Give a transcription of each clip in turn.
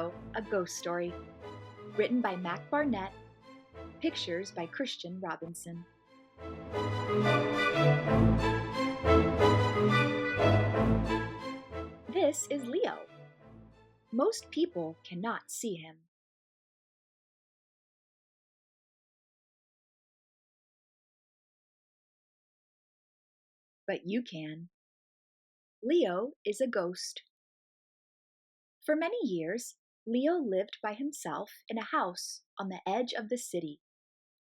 Leo, a Ghost Story, written by Mac Barnett, pictures by Christian Robinson. This is Leo. Most people cannot see him. But you can. Leo is a ghost. For many years, Leo lived by himself in a house on the edge of the city,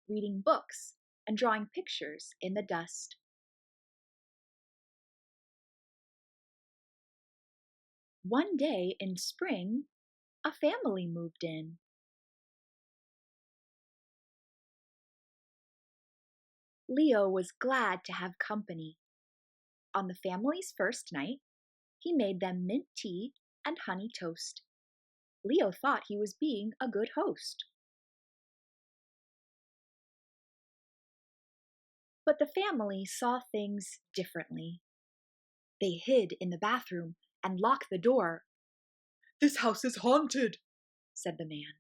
reading books and drawing pictures in the dust. One day in spring, a family moved in. Leo was glad to have company. On the family's first night, he made them mint tea and honey toast. Leo thought he was being a good host. But the family saw things differently. They hid in the bathroom and locked the door. "This house is haunted," said the man.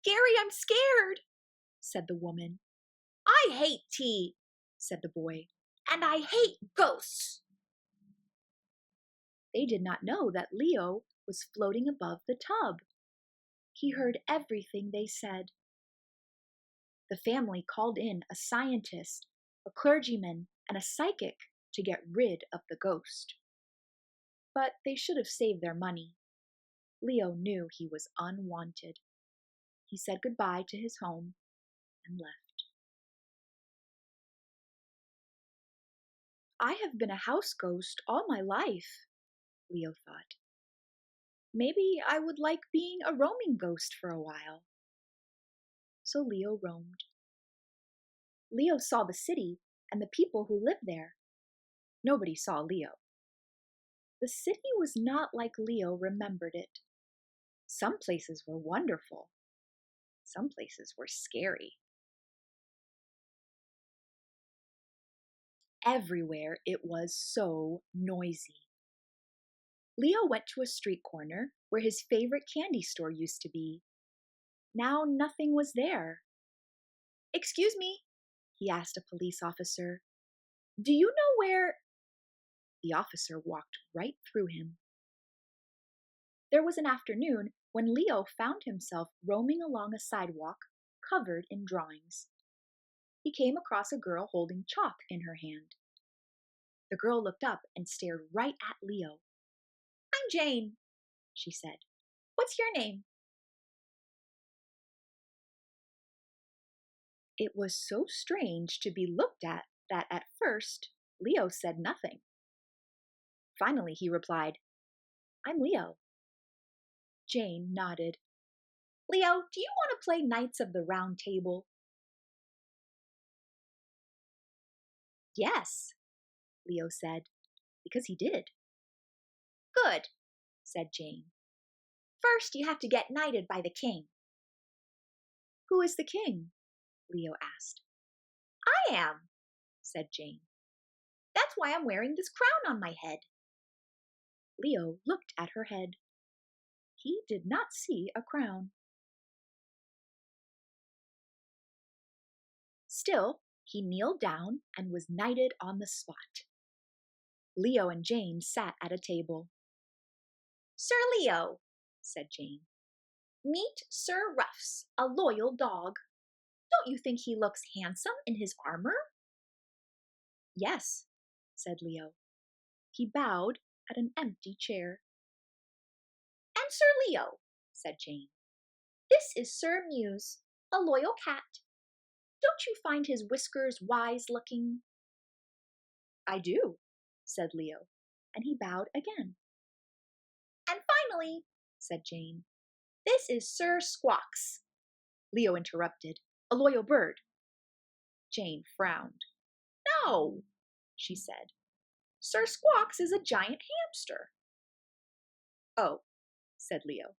"Gary, I'm scared," said the woman. "I hate tea," said the boy. "And I hate ghosts." They did not know that Leo was floating above the tub. He heard everything they said. The family called in a scientist, a clergyman, and a psychic to get rid of the ghost. But they should have saved their money. Leo knew he was unwanted. He said goodbye to his home and left. I have been a house ghost all my life, Leo thought. Maybe I would like being a roaming ghost for a while. So Leo roamed. Leo saw the city and the people who lived there. Nobody saw Leo. The city was not like Leo remembered it. Some places were wonderful. Some places were scary. Everywhere it was so noisy. Leo went to a street corner where his favorite candy store used to be. Now nothing was there. "Excuse me," he asked a police officer. "Do you know where—" The officer walked right through him. There was an afternoon when Leo found himself roaming along a sidewalk covered in drawings. He came across a girl holding chalk in her hand. The girl looked up and stared right at Leo. "I'm Jane," she said. "What's your name?" It was so strange to be looked at that at first Leo said nothing. Finally he replied, "I'm Leo." Jane nodded. "Leo, do you want to play Knights of the Round Table?" "Yes," Leo said, because he did. "Good," said Jane. "First you have to get knighted by the king." "Who is the king?" Leo asked. "I am," said Jane. "That's why I'm wearing this crown on my head." Leo looked at her head. He did not see a crown. Still, he kneeled down and was knighted on the spot. Leo and Jane sat at a table. "Sir Leo," said Jane, "meet Sir Ruffs, a loyal dog. Don't you think he looks handsome in his armor?" "Yes," said Leo. He bowed at an empty chair. "And Sir Leo," said Jane, "this is Sir Muse, a loyal cat. Don't you find his whiskers wise-looking?" "I do," said Leo, and he bowed again. "And finally," said Jane, "this is Sir Squawks." Leo interrupted, "A loyal bird." Jane frowned. "No," she said. "Sir Squawks is a giant hamster." "Oh," said Leo.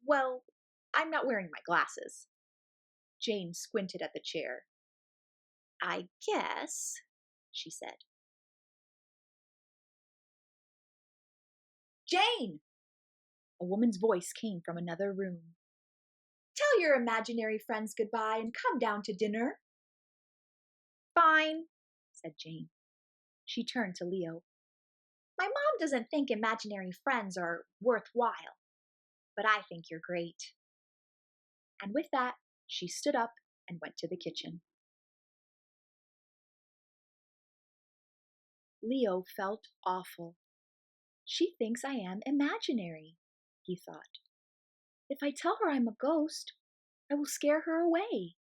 Well, I'm not wearing my glasses." Jane squinted at the chair. "I guess," she said. "Jane!" A woman's voice came from another room. "Tell your imaginary friends goodbye and come down to dinner." "Fine," said Jane. She turned to Leo. "My mom doesn't think imaginary friends are worthwhile, but I think you're great." And with that, she stood up and went to the kitchen. Leo felt awful. "She thinks I am imaginary," he thought. "If I tell her I'm a ghost, I will scare her away."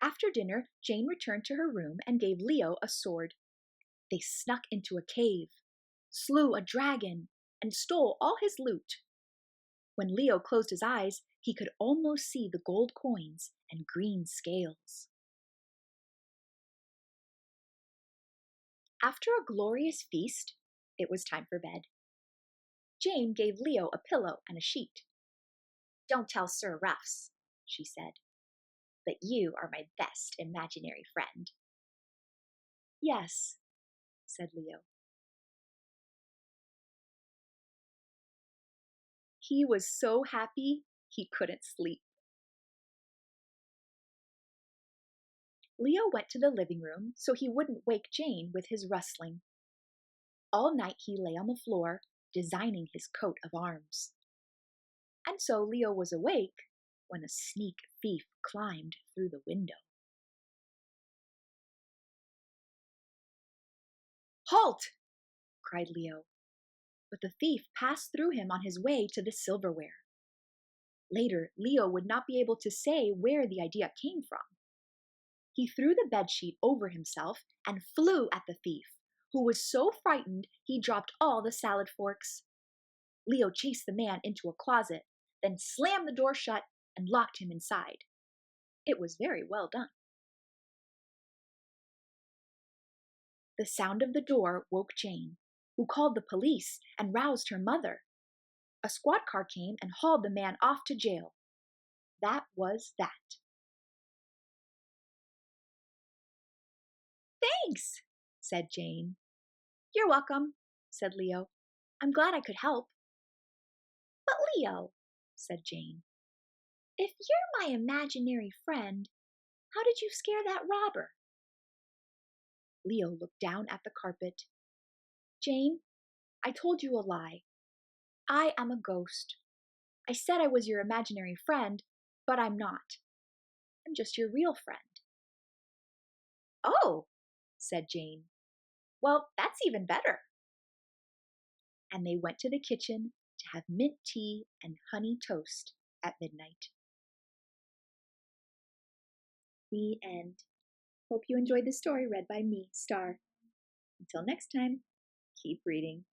After dinner, Jane returned to her room and gave Leo a sword. They snuck into a cave, slew a dragon, and stole all his loot. When Leo closed his eyes, he could almost see the gold coins and green scales. After a glorious feast, it was time for bed. Jane gave Leo a pillow and a sheet. "Don't tell Sir Ruffs," she said, "but you are my best imaginary friend." "Yes," said Leo. He was so happy he couldn't sleep. Leo went to the living room so he wouldn't wake Jane with his rustling. All night he lay on the floor, designing his coat of arms. And so Leo was awake when a sneak thief climbed through the window. "Halt!" cried Leo, but the thief passed through him on his way to the silverware. Later, Leo would not be able to say where the idea came from. He threw the bedsheet over himself and flew at the thief, who was so frightened he dropped all the salad forks. Leo chased the man into a closet, then slammed the door shut and locked him inside. It was very well done. The sound of the door woke Jane, who called the police and roused her mother. A squad car came and hauled the man off to jail. That was that. "Thanks," said Jane. "You're welcome," said Leo. "I'm glad I could help." "But Leo," said Jane, "if you're my imaginary friend, how did you scare that robber?" Leo looked down at the carpet. "Jane, I told you a lie. I am a ghost. I said I was your imaginary friend, but I'm not. I'm just your real friend." "Oh," said Jane. "Well, that's even better." And they went to the kitchen to have mint tea and honey toast at midnight. The end. Hope you enjoyed the story read by me, Star. Until next time, keep reading.